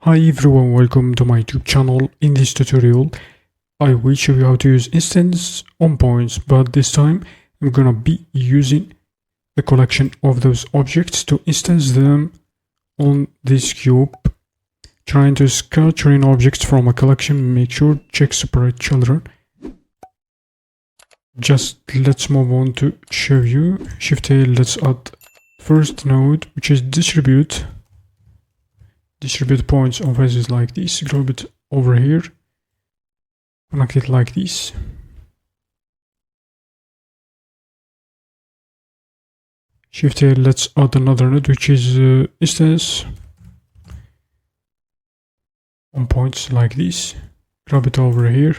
Hi everyone, welcome to my YouTube channel. In this tutorial, I will show you how to use instance on points, but this time I'm gonna be using the collection of those objects to instance them on this cube. Trying to scattering objects from a collection, make sure check separate children. Just let's move on to show you. Shift A, let's add first node, which is distribute points on faces like this, grab it over here, connect it like this. Shift A, let's add another node, which is instance on points like this, grab it over here.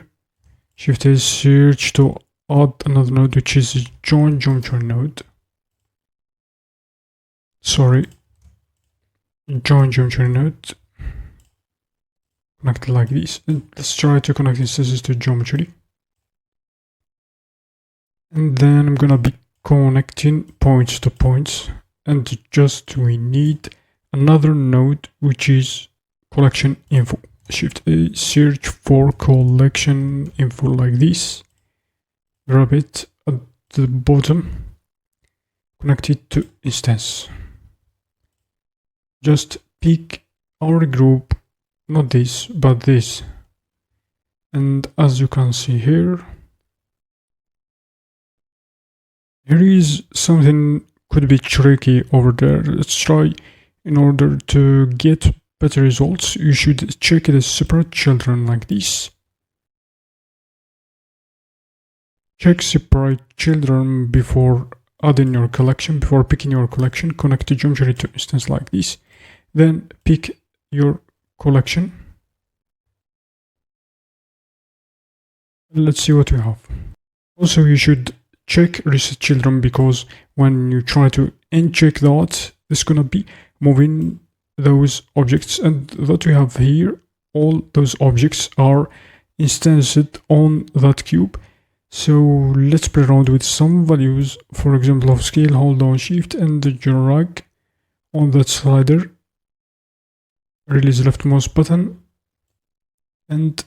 Shift A, search to add another node, which is join geometry node. Join geometry node, connect it like this, and let's try to connect instances to geometry. And then I'm gonna be connecting points to points, and just we need another node, which is collection info. Shift A, search for collection info like this, grab it at the bottom, connect it to instance. Just pick our group, not this, but this. And as you can see here is something could be tricky over there. Let's try. In order to get better results, you should check the separate children like this. Check separate children before adding your collection, before picking your collection. Connect the geometry to instance like this. Then pick your collection. Let's see what we have. Also, you should check reset children, because when you try to uncheck that, it's gonna be moving those objects, and that we have here, all those objects are instanced on that cube. So let's play around with some values. For example, of scale, hold down shift and drag on that slider, release left mouse button, and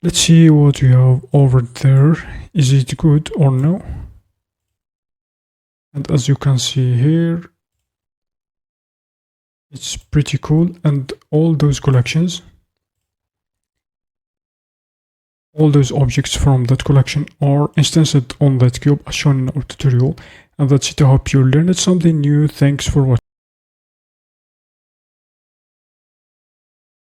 let's see what we have over there. Is it good or no? And as you can see here, it's pretty cool, and all those collections, all those objects from that collection are instanced on that cube as shown in our tutorial. And that's it. I hope you learned something new. Thanks for watching.